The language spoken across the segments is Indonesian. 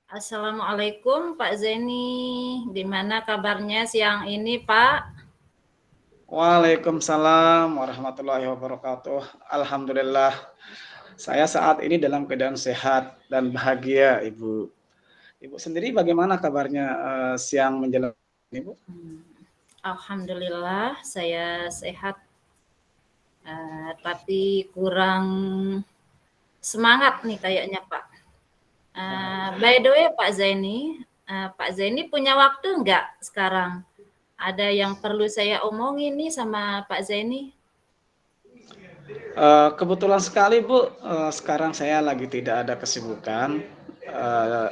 Assalamualaikum Pak Zeni, gimana kabarnya siang ini Pak? Waalaikumsalam warahmatullahi wabarakatuh. Alhamdulillah, saya saat ini dalam keadaan sehat dan bahagia, Ibu. Ibu sendiri bagaimana kabarnya siang menjelang Ibu? Alhamdulillah saya sehat, tapi kurang semangat nih kayaknya Pak. By the way Pak Zaini punya waktu nggak sekarang? Ada yang perlu saya omongin nih sama Pak Zaini? Kebetulan sekali, Bu, sekarang saya lagi tidak ada kesibukan. Eh,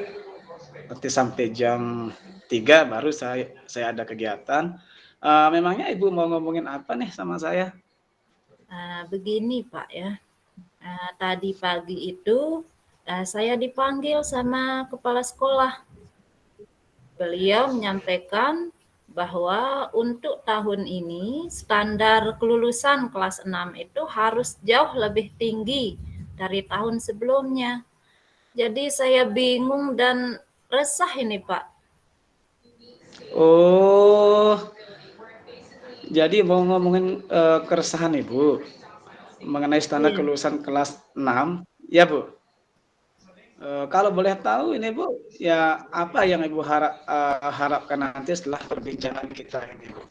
Nanti sampai jam 3 baru saya ada kegiatan. Memangnya Ibu mau ngomongin apa nih sama saya? Begini Pak ya, tadi pagi itu saya dipanggil sama kepala sekolah. Beliau menyampaikan bahwa untuk tahun ini standar kelulusan kelas 6 itu harus jauh lebih tinggi dari tahun sebelumnya. Jadi saya bingung dan resah ini Pak. Oh, jadi mau ngomongin keresahan Ibu mengenai standar Iya. kelulusan kelas 6, ya Bu. Kalau boleh tahu ini Bu, ya apa yang Ibu harapkan nanti setelah perbincangan kita ini Bu?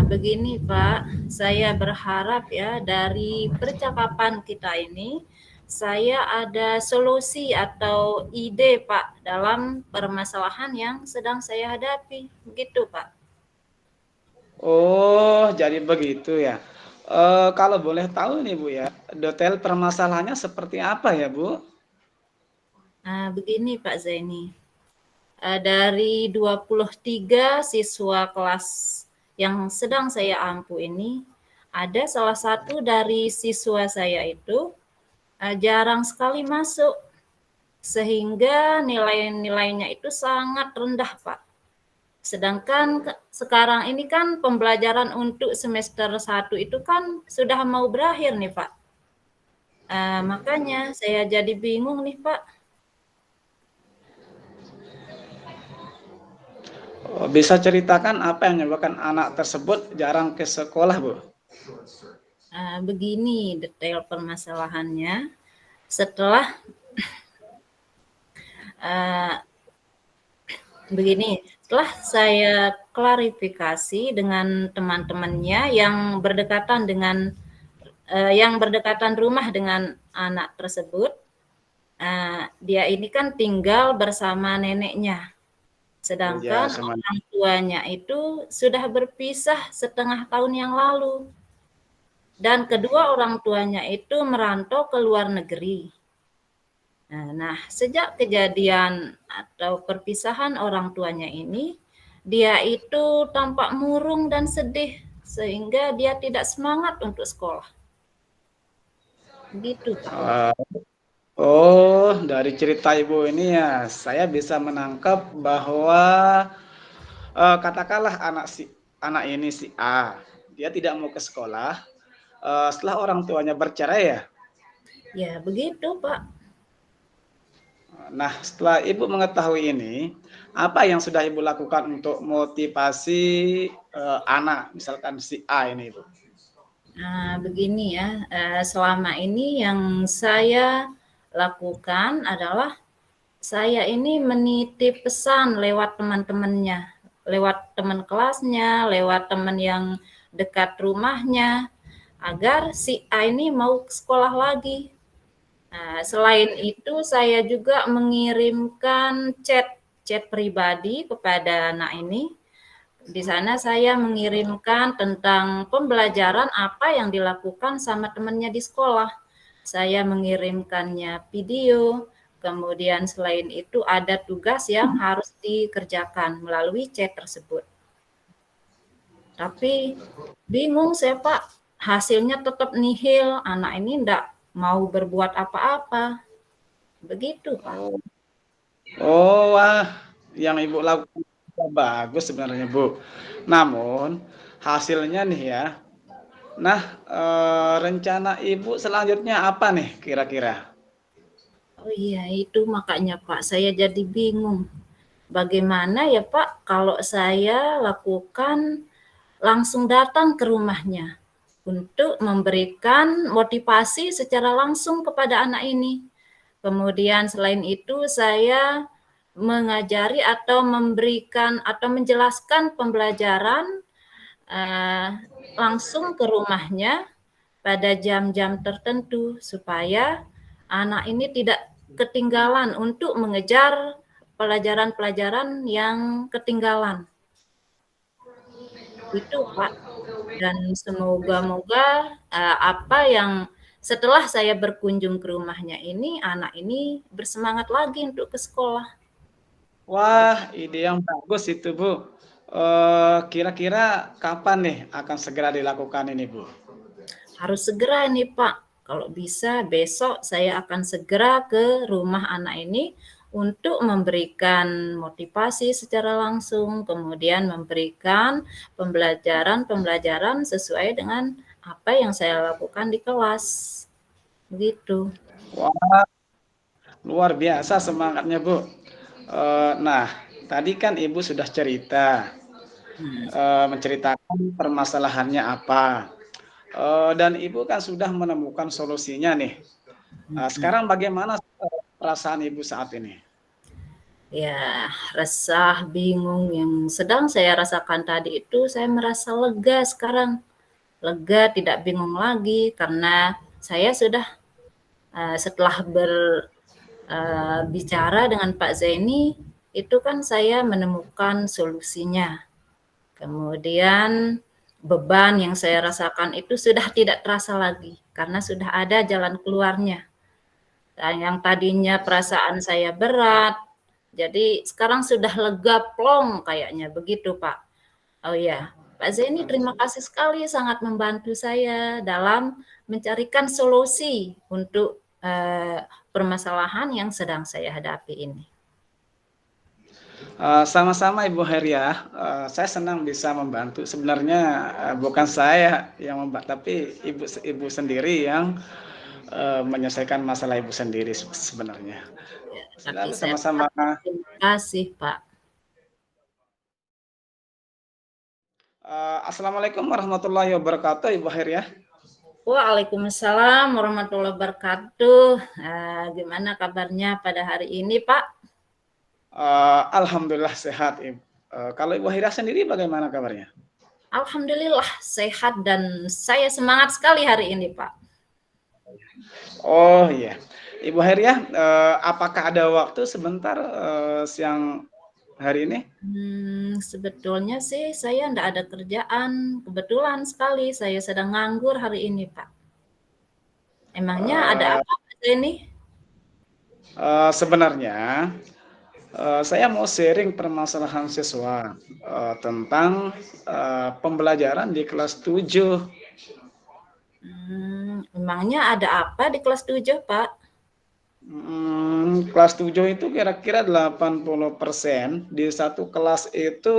Begini Pak, saya berharap ya dari percakapan kita ini saya ada solusi atau ide Pak dalam permasalahan yang sedang saya hadapi. Begitu Pak. Oh, jadi begitu ya. Kalau boleh tahu nih Bu ya, detail permasalahannya seperti apa ya Bu? Begini Pak Zaini, dari 23 siswa kelas yang sedang saya ampu ini, ada salah satu dari siswa saya itu jarang sekali masuk, sehingga nilai-nilainya itu sangat rendah, Pak. Sedangkan sekarang ini kan pembelajaran untuk semester 1 itu kan sudah mau berakhir nih, Pak. Makanya saya jadi bingung nih, Pak. Bisa ceritakan apa yang menyebabkan anak tersebut jarang ke sekolah Bu? Begini detail permasalahannya. Setelah uh, setelah saya klarifikasi dengan teman-temannya yang berdekatan rumah dengan anak tersebut, dia ini kan tinggal bersama neneknya, Ya, sedangkan sama. orang tuanya itu sudah berpisah setengah tahun yang lalu, dan kedua orang tuanya itu merantau ke luar negeri. Nah, sejak kejadian atau perpisahan orang tuanya ini, dia itu tampak murung dan sedih, sehingga dia tidak semangat untuk sekolah. Gitu, Pak. Oh, dari cerita Ibu ini ya, saya bisa menangkap bahwa katakanlah anak ini si A, dia tidak mau ke sekolah setelah orang tuanya bercerai ya. Ya, begitu, Pak. Nah, setelah Ibu mengetahui ini, apa yang sudah Ibu lakukan untuk motivasi anak, misalkan si A ini, Ibu? Begini ya, selama ini yang saya lakukan adalah saya ini menitip pesan lewat teman-temannya, lewat teman kelasnya, lewat teman yang dekat rumahnya, agar si A ini mau ke sekolah lagi. Selain itu, saya juga mengirimkan chat pribadi kepada anak ini. Di sana saya mengirimkan tentang pembelajaran apa yang dilakukan sama temannya di sekolah. Saya mengirimkannya video, kemudian selain itu ada tugas yang harus dikerjakan melalui chat tersebut. Tapi bingung saya Pak, hasilnya tetap nihil, anak ini enggak mau berbuat apa-apa. Begitu Pak. Oh, wah, yang Ibu lakukan bagus sebenarnya, Bu. Namun, hasilnya nih ya. Nah, rencana Ibu selanjutnya apa nih kira-kira? Oh iya, itu makanya Pak, saya jadi bingung. Bagaimana ya Pak, kalau saya lakukan langsung datang ke rumahnya untuk memberikan motivasi secara langsung kepada anak ini. Kemudian selain itu saya mengajari atau memberikan atau menjelaskan pembelajaran uh, langsung ke rumahnya pada jam-jam tertentu supaya anak ini tidak ketinggalan untuk mengejar pelajaran-pelajaran yang ketinggalan. Itu Pak. Dan semoga-moga apa yang setelah saya berkunjung ke rumahnya ini, anak ini bersemangat lagi untuk ke sekolah. Wah, ide yang bagus itu, Bu. Kira-kira kapan nih akan segera dilakukan ini, Bu? Harus segera nih Pak. Kalau bisa besok saya akan segera ke rumah anak ini untuk memberikan motivasi secara langsung, kemudian memberikan pembelajaran-pembelajaran sesuai dengan apa yang saya lakukan di kelas. Begitu. Wah, luar biasa semangatnya, Bu. Nah, tadi kan Ibu sudah cerita, menceritakan permasalahannya apa. Dan Ibu kan sudah menemukan solusinya nih. Sekarang bagaimana perasaan Ibu saat ini? Ya, resah, bingung yang sedang saya rasakan tadi itu saya merasa lega sekarang. Lega, tidak bingung lagi karena saya sudah setelah berbicara dengan Pak Zaini, itu kan saya menemukan solusinya. Kemudian beban yang saya rasakan itu sudah tidak terasa lagi karena sudah ada jalan keluarnya. Dan yang tadinya perasaan saya berat, jadi sekarang sudah lega plong kayaknya begitu Pak. Oh ya, Pak Zaini terima kasih sekali sangat membantu saya dalam mencarikan solusi untuk permasalahan yang sedang saya hadapi ini. Sama-sama Ibu Heria, saya senang bisa membantu. Sebenarnya bukan saya yang membantu, tapi Ibu sendiri yang menyelesaikan masalah Ibu sendiri sebenarnya. Ya, tapi Silakan saya sama-sama. terima kasih Pak. Assalamualaikum warahmatullahi wabarakatuh, Ibu Heria. Waalaikumsalam warahmatullahi wabarakatuh. Gimana kabarnya pada hari ini Pak? Alhamdulillah sehat. Kalau Ibu Heria sendiri bagaimana kabarnya? Alhamdulillah sehat dan saya semangat sekali hari ini Pak. Oh iya, Ibu Heria, apakah ada waktu sebentar siang hari ini? Sebetulnya sih saya enggak ada kerjaan. Kebetulan sekali saya sedang nganggur hari ini, Pak. Emangnya ada apa Pak ini? Sebenarnya saya mau sharing permasalahan siswa tentang pembelajaran di kelas 7. Emangnya ada apa di kelas 7, Pak? Kelas 7 itu kira-kira 80%. Di satu kelas itu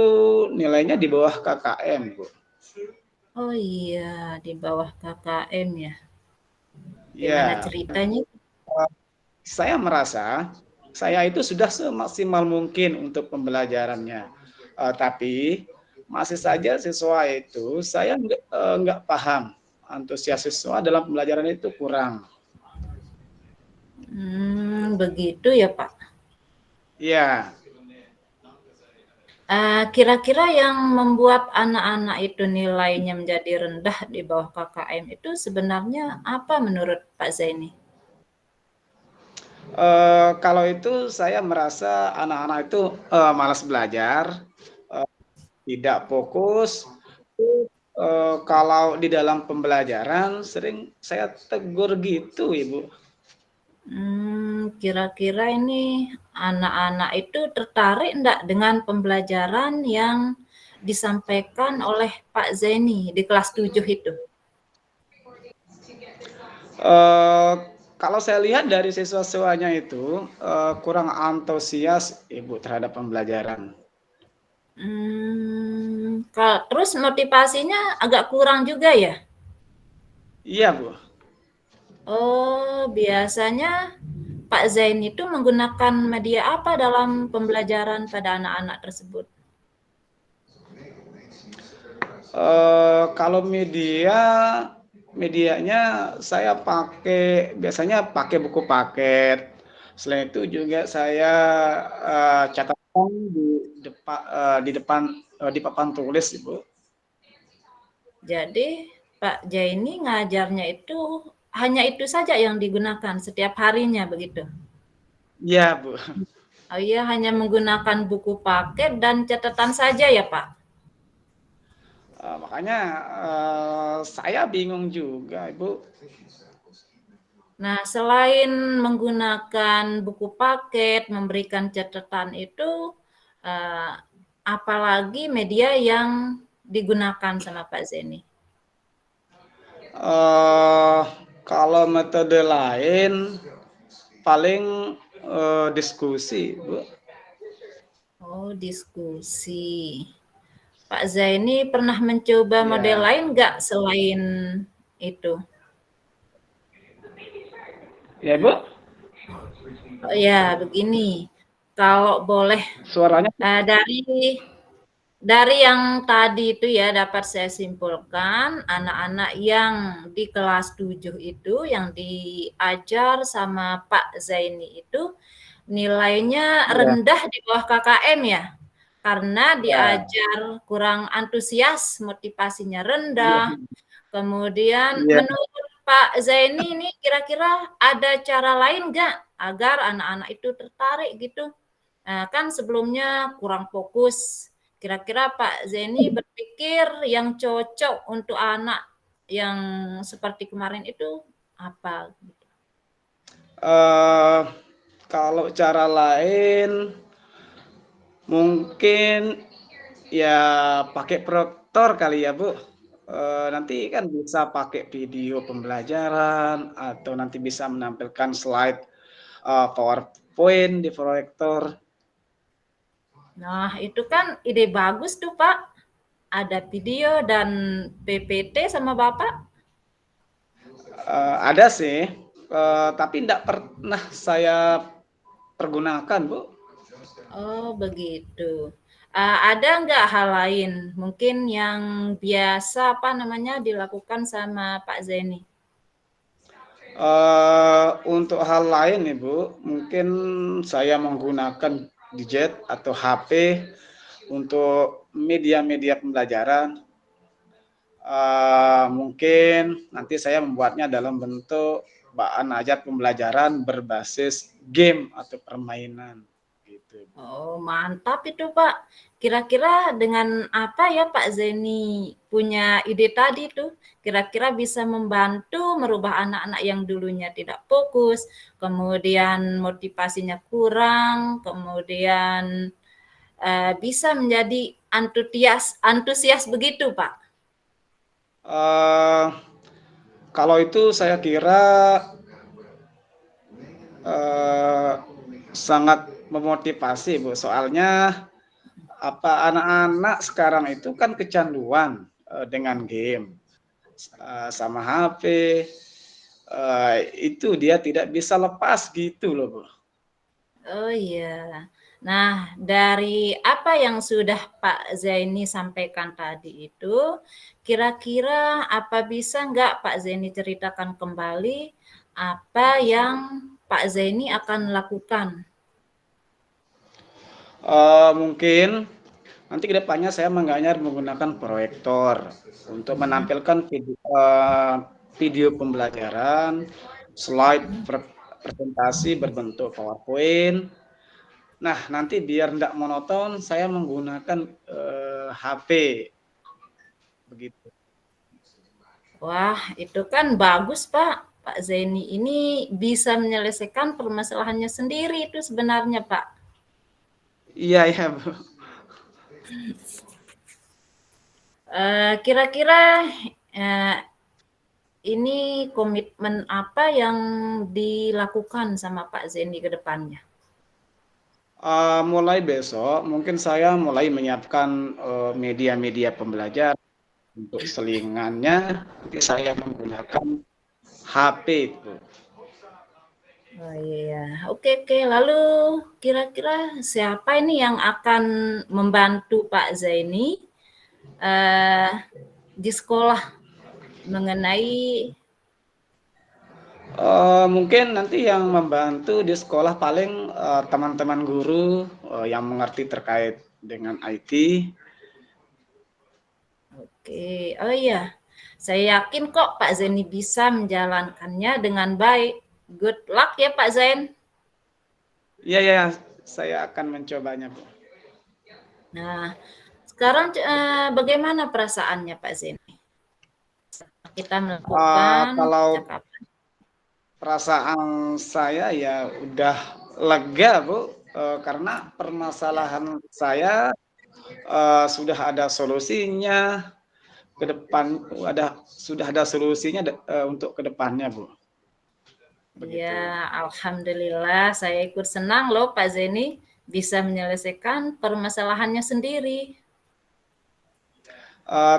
nilainya di bawah KKM, Bu. Oh iya, di bawah KKM ya. Gimana Ya, ceritanya? saya merasa saya itu sudah semaksimal mungkin untuk pembelajarannya. Tapi masih saja siswa itu saya nggak paham. Antusias siswa dalam pembelajaran itu kurang. Begitu ya, Pak. Iya. Kira-kira yang membuat anak-anak itu nilainya menjadi rendah di bawah KKM itu sebenarnya apa menurut Pak Zaini? Kalau itu saya merasa anak-anak itu malas belajar, tidak fokus. Kalau di dalam pembelajaran sering saya tegur gitu, Ibu. Kira-kira ini anak-anak itu tertarik enggak dengan pembelajaran yang disampaikan oleh Pak Zaini di kelas 7 itu? Kalau saya lihat dari siswa-siswanya itu kurang antusias, Ibu, terhadap pembelajaran. Terus motivasinya agak kurang juga ya? Iya, Bu. Oh, biasanya Pak Zain itu menggunakan media apa dalam pembelajaran pada anak-anak tersebut? Kalau medianya saya biasanya pakai buku paket. Selain itu juga saya catatan di depan di papan tulis, Ibu. Jadi Pak Zaini ngajarnya itu hanya itu saja yang digunakan setiap harinya begitu? Iya, Bu. Oh iya, hanya menggunakan buku paket dan catatan saja ya Pak? Makanya saya bingung juga, Ibu. Nah, selain menggunakan buku paket, memberikan catatan itu, apalagi media yang digunakan sama Pak Zeni? Kalau metode lain paling diskusi, Bu. Oh, diskusi. Pak Zaini pernah mencoba model Ya, lain nggak selain itu? ya, Bu. Oh ya, begini. Kalau boleh, Suaranya. dari yang tadi itu ya dapat saya simpulkan anak-anak yang di kelas 7 itu yang diajar sama Pak Zaini itu nilainya Ya, rendah di bawah KKM ya. Karena ya, diajar kurang antusias, motivasinya iya, rendah. Kemudian iya. menurut Pak Zaini ini kira-kira ada cara lain nggak agar anak-anak itu tertarik gitu? Nah, kan sebelumnya kurang fokus. Kira-kira Pak Zeni berpikir yang cocok untuk anak yang seperti kemarin itu apa? Eh, Kalau cara lain mungkin ya pakai proyektor kali ya, Bu. Nanti kan bisa pakai video pembelajaran atau nanti bisa menampilkan slide PowerPoint di proyektor. Nah, itu kan ide bagus tuh, Pak. Ada video dan PPT sama Bapak. Ada sih, tapi tidak pernah saya pergunakan, Bu. Oh, begitu. Ada nggak hal lain mungkin yang biasa apa namanya dilakukan sama Pak Zeni? Untuk hal lain nih Bu, mungkin saya menggunakan gadget atau HP untuk media-media pembelajaran. Mungkin nanti saya membuatnya dalam bentuk bahan ajar pembelajaran berbasis game atau permainan. Gitu. Oh, mantap itu, Pak. Kira-kira dengan apa ya Pak Zeni punya ide tadi tuh? Kira-kira bisa membantu merubah anak-anak yang dulunya tidak fokus, kemudian motivasinya kurang, kemudian bisa menjadi antusias antusias begitu, Pak. Uh, Kalau itu saya kira uh, sangat memotivasi Bu, soalnya apa anak-anak sekarang itu kan kecanduan dengan game sama HP, itu dia tidak bisa lepas gitu loh Bu. Oh iya. Nah, dari apa yang sudah Pak Zaini sampaikan tadi itu, kira-kira apa bisa nggak Pak Zaini ceritakan kembali apa yang Pak Zaini akan lakukan? Mungkin nanti kedepannya saya mengajar menggunakan proyektor untuk Hmm. menampilkan video pembelajaran, slide presentasi berbentuk PowerPoint. Nah, nanti biar tidak monoton, saya menggunakan HP begitu. Wah, itu kan bagus, Pak. Pak Zaini ini bisa menyelesaikan permasalahannya sendiri itu sebenarnya, Pak. Iya, iya, Bu. Kira-kira eh, ini komitmen apa yang dilakukan sama Pak Zeni ke depannya? Mulai besok, mungkin saya mulai menyiapkan media-media pembelajaran untuk selingannya. Nanti saya menggunakan HP itu. Oh iya, oke oke. Lalu kira-kira siapa ini yang akan membantu Pak Zaini eh, di sekolah mengenai Mungkin nanti yang membantu di sekolah paling teman-teman guru yang mengerti terkait dengan IT. Oke, oh iya, saya yakin kok Pak Zaini bisa menjalankannya dengan baik. Good luck ya Pak Zain. Iya ya, saya akan mencobanya, Bu. Nah, sekarang bagaimana perasaannya Pak Zaini? Kita melakukan Kalau percakapan. perasaan saya ya udah lega, Bu, karena Ya, permasalahan saya sudah ada solusinya ke depan, sudah ada solusinya untuk ke depannya, Bu. ya, Begitu. alhamdulillah saya ikut senang loh Pak Zaini bisa menyelesaikan permasalahannya sendiri.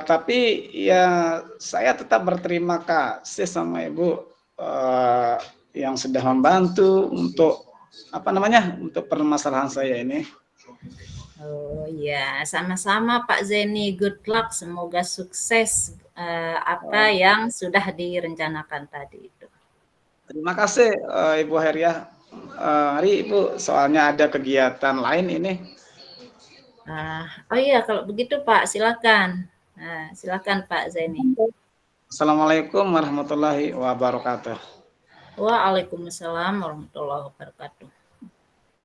Tapi ya saya tetap berterima kasih sama Ibu yang sudah membantu untuk apa namanya untuk permasalahan saya ini. Oh ya, sama-sama Pak Zeni. Good luck, semoga sukses apa Uh, yang sudah direncanakan tadi itu. Terima kasih Ibu Heria. Hari Ibu soalnya ada kegiatan lain ini. Oh iya, kalau begitu Pak, silakan. Silakan Pak Zeni. Assalamualaikum warahmatullahi wabarakatuh. Waalaikumsalam warahmatullahi wabarakatuh.